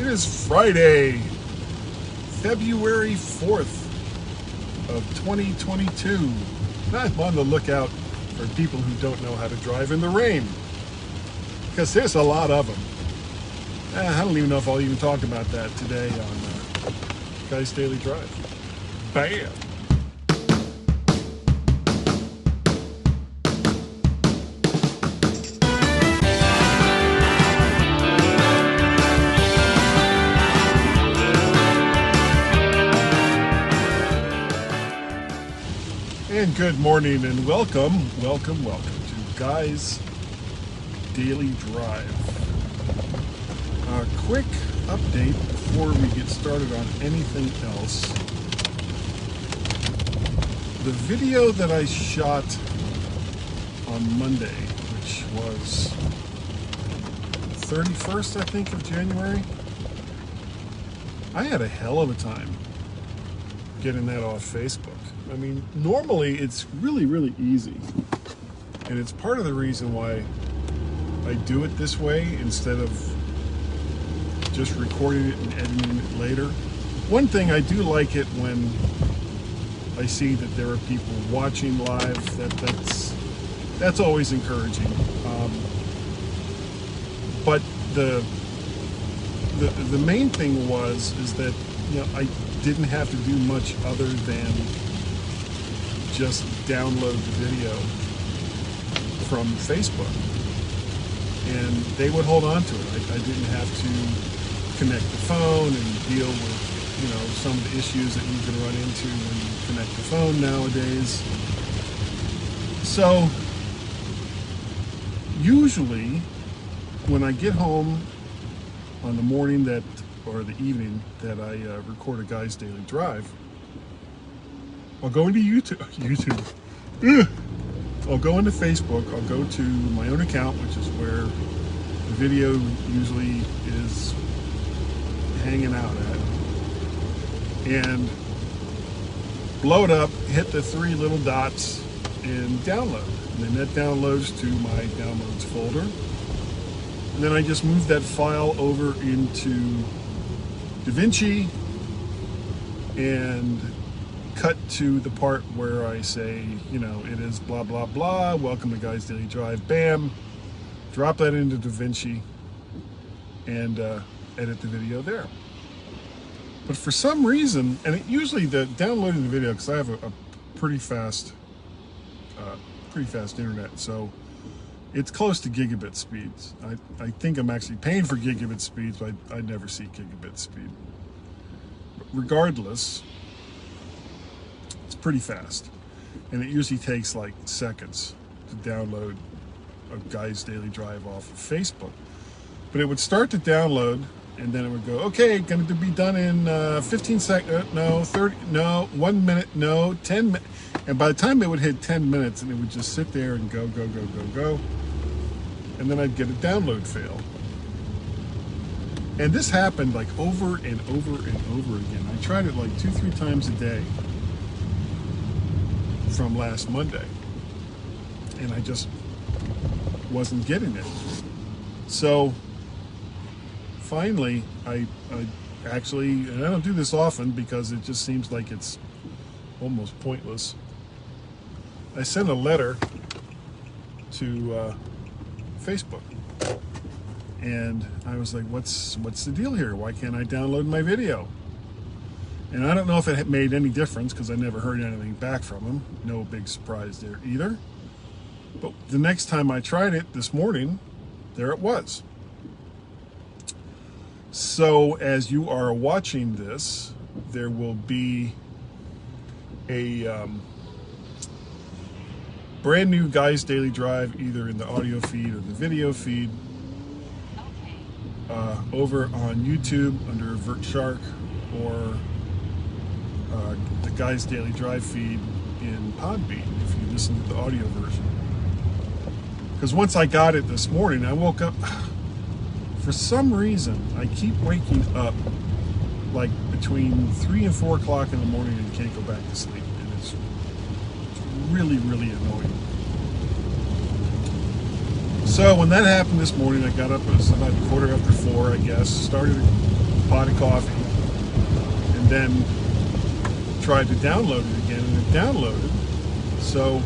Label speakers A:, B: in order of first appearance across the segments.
A: It is Friday, February 4th of 2022. I'm on the lookout for people who don't know how to drive in the rain, because there's a lot of them. I don't even know if I'll even talk about that today on Guy's Daily Drive. Bam! And good morning and welcome to Guy's Daily Drive. A quick update before we get started on anything else. The video that I shot on Monday, which was 31st, I think, of January, I had a hell of a time getting that off Facebook. I mean, normally it's really easy, and it's part of the reason why I do it this way instead of just recording it and editing it later. One thing, I do like it when I see that there are people watching live. That's always encouraging. But the main thing is that, you know, I didn't have to do much other than just download the video from Facebook, and they would hold on to it. I didn't have to connect the phone and deal with, you know, some of the issues that you can run into when you connect the phone nowadays. So usually when I get home on the morning or the evening that I record a Guy's Daily Drive, I'll go into YouTube. I'll go into Facebook. I'll go to my own account, which is where the video usually is hanging out at, and blow it up, hit the three little dots, and download. And then that downloads to my downloads folder. And then I just move that file over into DaVinci and cut to the part where I say, you know, it is blah blah blah, welcome to Guy's Daily Drive, bam, drop that into DaVinci and edit the video there. But for some reason, and usually downloading the video, because I have a pretty fast internet, so it's close to gigabit speeds. I think I'm actually paying for gigabit speeds, but I never see gigabit speed. But regardless, it's pretty fast, and it usually takes like seconds to download a Guy's Daily Drive off of Facebook. But it would start to download, and then it would go, okay, going to be done in 15 seconds, no, 30, no, 1 minute, no, 10 minutes. And by the time it would hit 10 minutes, and it would just sit there and go, and then I'd get a download fail. And this happened like over and over again. I tried it like 2-3 times a day from last Monday, and I just wasn't getting it. So finally, I actually, and I don't do this often because it just seems like it's almost pointless, I sent a letter to Facebook, and I was like, what's the deal here? Why can't I download my video? And I don't know if it made any difference, because I never heard anything back from him. No big surprise there either. But the next time I tried it this morning, there it was. So as you are watching this, there will be a brand new Guy's Daily Drive, either in the audio feed or the video feed, over on YouTube under VertShark, or the Guy's Daily Drive feed in Podbean if you listen to the audio version. Because once I got it this morning, I woke up, for some reason I keep waking up like between 3 and 4 o'clock in the morning and can't go back to sleep, and it's really annoying. So when that happened this morning, I got up, it was about 4:15. I guess, started a pot of coffee, and then tried to download it again, and it downloaded. So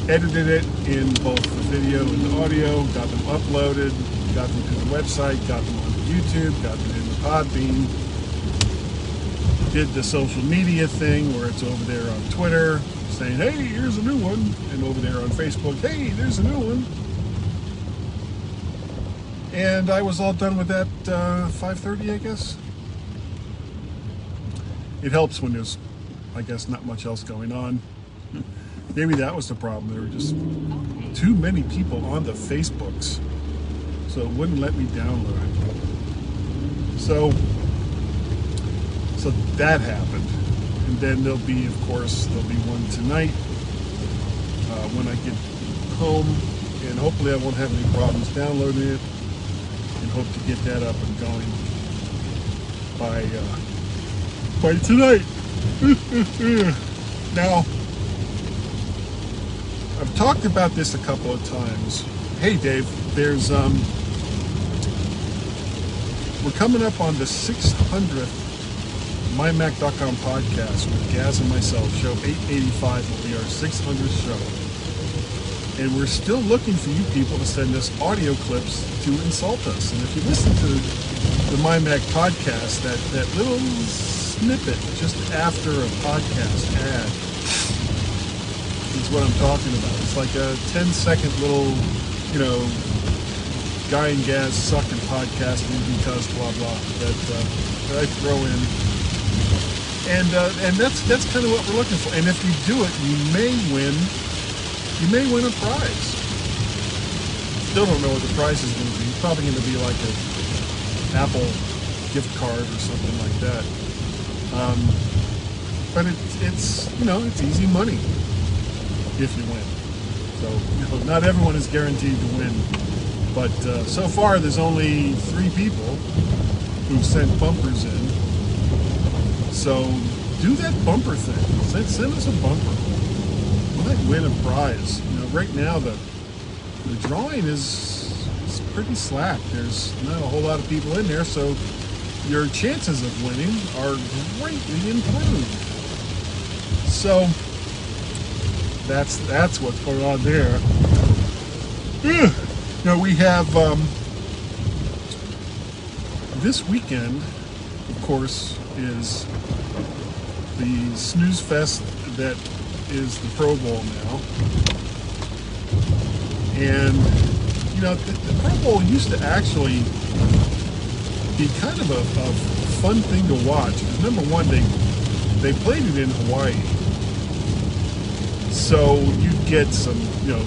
A: edited it in both the video and the audio, got them uploaded, got them to the website, got them on YouTube, got them in the Podbean, did the social media thing where it's over there on Twitter saying, hey, here's a new one, and over there on Facebook, hey, there's a new one. And I was all done with that 5:30, I guess. It helps when there's, I guess, not much else going on. Maybe that was the problem. There were just too many people on the Facebooks, so it wouldn't let me download it. So that happened. And then there'll be one tonight when I get home, and hopefully I won't have any problems downloading it, and hope to get that up and going by tonight. Now, I've talked about this a couple of times. Hey Dave, there's we're coming up on the 600th MyMac.com podcast with Gaz and myself. Show 885 will be our 600th show. And we're still looking for you people to send us audio clips to insult us. And if you listen to the MyMac podcast, that little snippet just after a podcast ad is what I'm talking about. It's like a 10-second little, Guy and Gaz sucking podcasting because blah blah that I throw in. And that's kind of what we're looking for. And if you do it, you may win a prize. Still don't know what the prize is going to be. It's probably going to be like an Apple gift card or something like that. But it's easy money if you win. So not everyone is guaranteed to win. But so far, there's only 3 people who've sent bumpers in. So do that bumper thing. Send us a bumper. You might win a prize. Right now the drawing is pretty slack. There's not a whole lot of people in there, so your chances of winning are greatly improved. So that's what's going on there. We have this weekend, of course, is the snooze fest that is the Pro Bowl now. And the Pro Bowl used to actually be kind of a fun thing to watch. Because number one, they played it in Hawaii, so you'd get some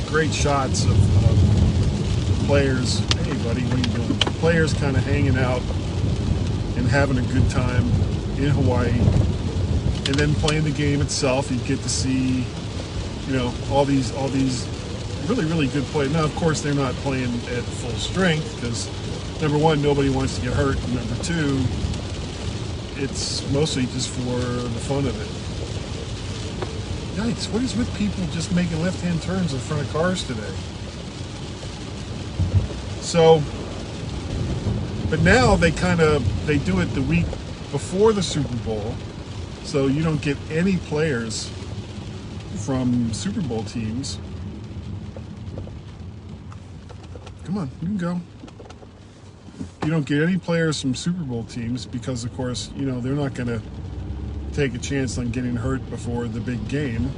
A: great shots of players. Hey buddy, what are you doing? Players kind of hanging out and having a good time in Hawaii, and then playing the game itself. You get to see, all these really, really good players. Now, of course, they're not playing at full strength because, number one, nobody wants to get hurt, and number two, it's mostly just for the fun of it. Yikes, what is with people just making left-hand turns in front of cars today? So, but now they do it the week before the Super Bowl, so you don't get any players from Super Bowl teams. Come on, you can go. You don't get any players from Super Bowl teams because, of course, they're not going to take a chance on getting hurt before the big game.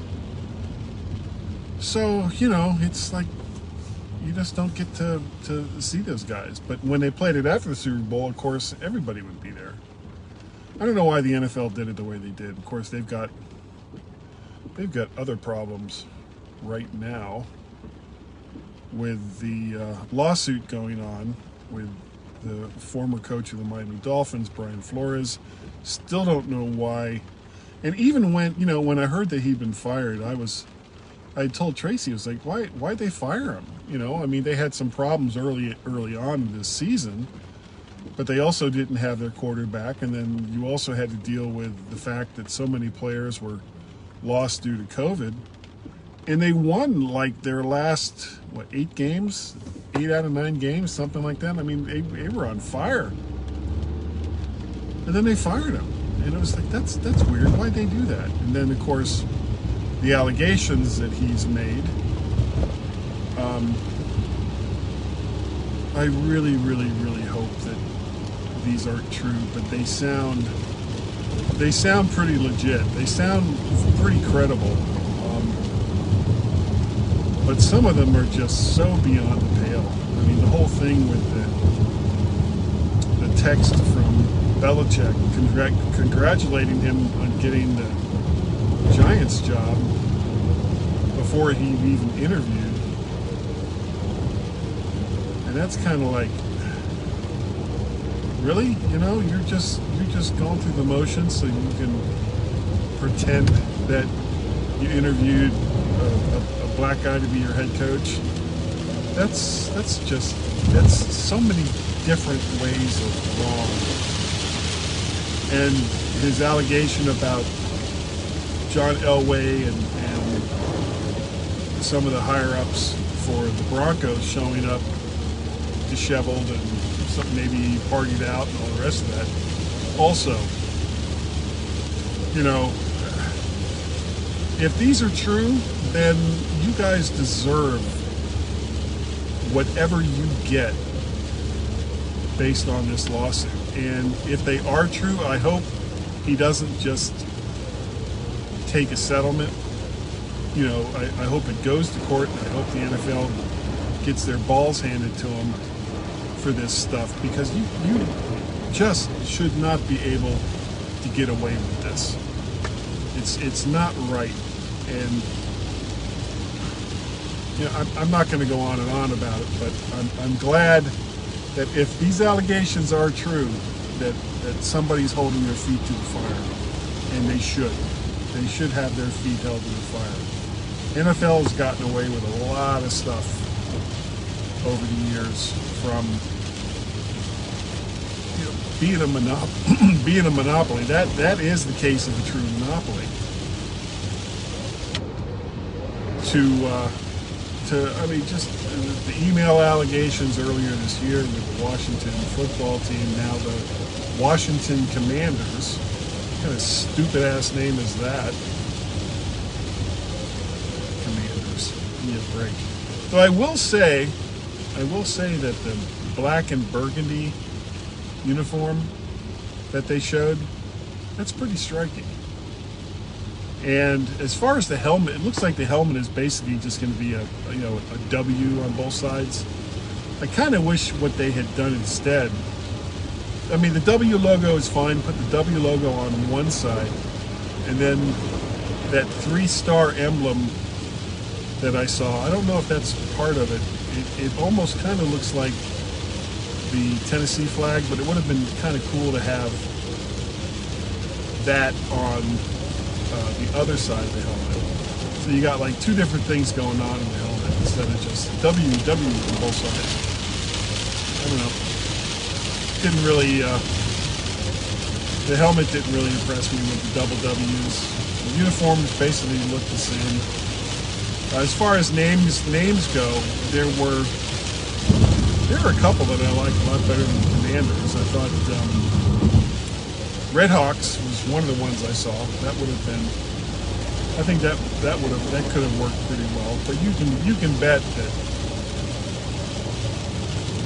A: So, it's like you just don't get to see those guys. But when they played it after the Super Bowl, of course, everybody would be there. I don't know why the NFL did it the way they did. Of course, they've got other problems right now with the lawsuit going on with the former coach of the Miami Dolphins, Brian Flores. Still don't know why. And even when I heard that he'd been fired, I told Tracy, I was like, why'd they fire him? They had some problems early on in this season, but they also didn't have their quarterback. And then you also had to deal with the fact that so many players were lost due to COVID. And they won like their last, 8 games? 8 out of 9 games, something like that. I mean, they were on fire. And then they fired him. And it was like, that's weird. Why'd they do that? And then, of course, the allegations that he's made, I really, really, really hope that these aren't true, but they sound pretty legit. They sound pretty credible. But some of them are just so beyond the pale. I mean, the whole thing with the text from Belichick congratulating him on getting the Giants job before he even interviewed. And that's kind of like, really? You know, you're just going through the motions so you can pretend that you interviewed a black guy to be your head coach. That's so many different ways of wrong. And his allegation about John Elway and some of the higher-ups for the Broncos showing up disheveled and something, maybe he partied out and all the rest of that. Also, you know, if these are true, then you guys deserve whatever you get based on this lawsuit. And if they are true, I hope he doesn't just take a settlement. You know, I hope it goes to court. I hope the NFL gets their balls handed to them for this stuff, because you just should not be able to get away with this. It's not right. And you know, I'm not going to go on and on about it, but I'm glad that if these allegations are true, that somebody's holding their feet to the fire, and they should have their feet held to the fire. NFL has gotten away with a lot of stuff over the years, from being a monopoly. That is the case of a true monopoly. I mean, just the email allegations earlier this year with the Washington football team, now the Washington Commanders. What kind of stupid ass name is that? Commanders. Give me a break. So I will say that the black and burgundy uniform that they showed, that's pretty striking. And as far as the helmet, it looks like the helmet is basically just going to be a W on both sides. I kind of wish what they had done instead. I mean, the W logo is fine. Put the W logo on one side, and then that 3-star emblem that I saw, I don't know if that's part of it. It almost kind of looks like the Tennessee flag, but it would have been kind of cool to have that on the other side of the helmet. So you got like 2 different things going on in the helmet instead of just W on both sides. I don't know. Didn't really, the helmet didn't really impress me with the double W's. The uniforms basically look the same. As far as names go, there were a couple that I liked a lot better than the Commanders. I thought Red Hawks was one of the ones I saw. That would have been, I think that could have worked pretty well. But you can bet that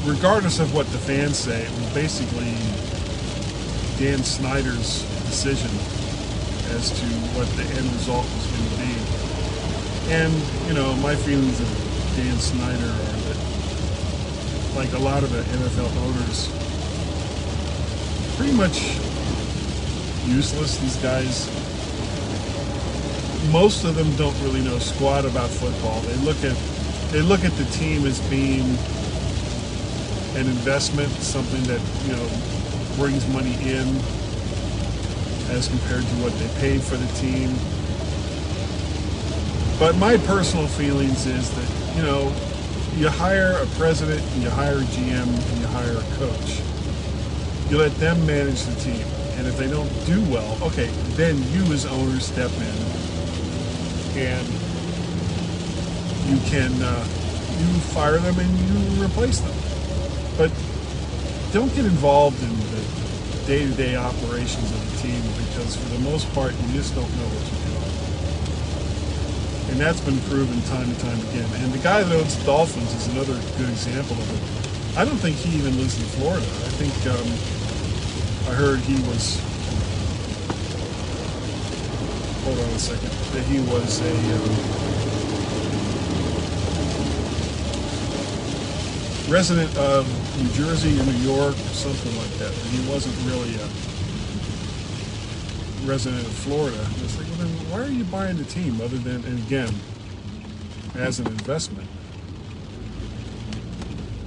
A: regardless of what the fans say, it was basically Dan Snyder's decision as to what the end result was going to be. And, you know, my feelings of Dan Snyder are that, like a lot of the NFL owners, pretty much useless. These guys, most of them don't really know squat about football. They look at the team as being an investment, something that, you know, brings money in as compared to what they paid for the team. But my personal feelings is that, you know, you hire a president, and you hire a GM, and you hire a coach. You let them manage the team. And if they don't do well, okay, then you as owners step in and you can you fire them and you replace them. But don't get involved in the day-to-day operations of the team, because for the most part, you just don't know what you're doing. And that's been proven time and time again. And the guy that owns the Dolphins is another good example of it. I don't think he even lives in Florida. I think I heard he was, hold on a second, that he was a resident of New Jersey or New York or something like that. But he wasn't really a resident of Florida. And it's like, well, then why are you buying the team other than, and again, as an investment?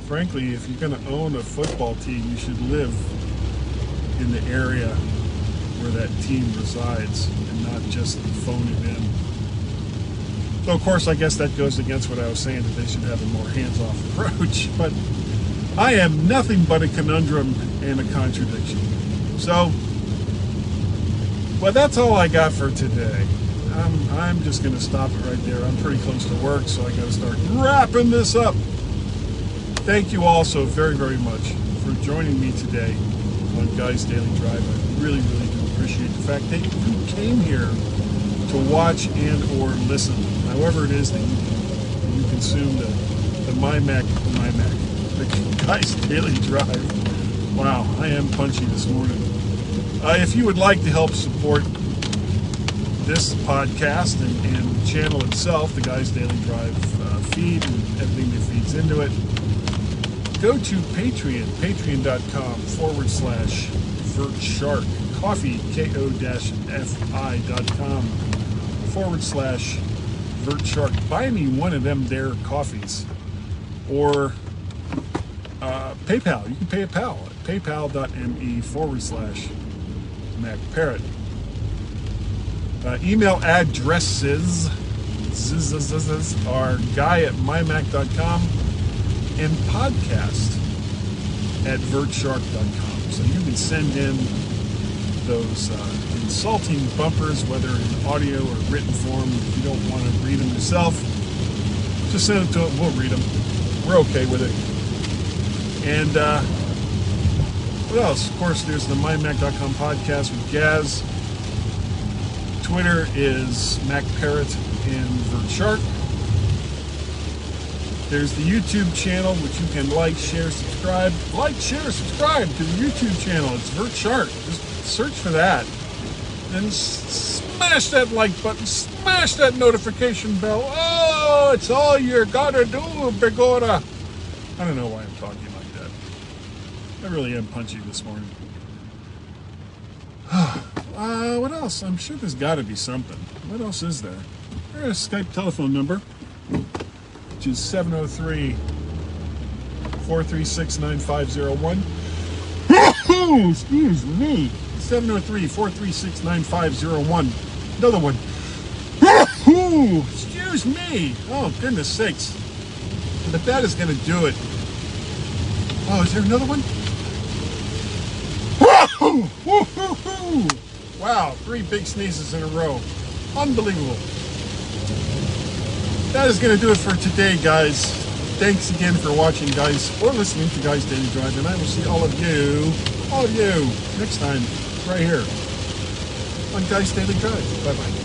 A: Frankly, if you're going to own a football team, you should live in the area where that team resides and not just phone it in. So, of course, I guess that goes against what I was saying, that they should have a more hands-off approach. But I am nothing but a conundrum and a contradiction. So, well, that's all I got for today. I'm just going to stop it right there. I'm pretty close to work, so I got to start wrapping this up. Thank you all so very, very much for joining me today on Guy's Daily Drive. I really, really do appreciate the fact that you came here to watch and or listen, however it is that you consume the Guy's Daily Drive. Wow, I am punchy this morning. If you would like to help support this podcast and the channel itself, the Guy's Daily Drive feed and everything that feeds into it, go to Patreon, patreon.com/VertShark, coffee, ko-fi.com/VertShark. Buy me one of them there coffees. Or PayPal. You can pay a pal at paypal.me/MacParrot. Email addresses are guy@mymac.com and podcast at vertshark.com. So you can send in those insulting bumpers, whether in audio or written form. If you don't want to read them yourself, just send them to it. We'll read them. We're okay with it. And what else? Of course, there's the mymac.com podcast with Gaz. Twitter is MacParrot and VertShark. There's the YouTube channel, which you can like, share, subscribe. Like, share, subscribe to the YouTube channel. It's VertShark. Just search for that. And smash that like button. Smash that notification bell. Oh, it's all you gotta do, Bigora. I don't know why I'm talking like that. I really am punchy this morning. What else? I'm sure there's got to be something. What else is there? There's a Skype telephone number, which is 703-436-9501. Excuse me. 703-436-9501. Another one. Excuse me. Oh, goodness sakes. But that is going to do it. Oh, is there another one? Wow, 3 big sneezes in a row. Unbelievable. That is going to do it for today, guys. Thanks again for watching, guys, or listening to Guy's Daily Drive, and I will see all of you, next time, right here on Guy's Daily Drive. Bye-bye.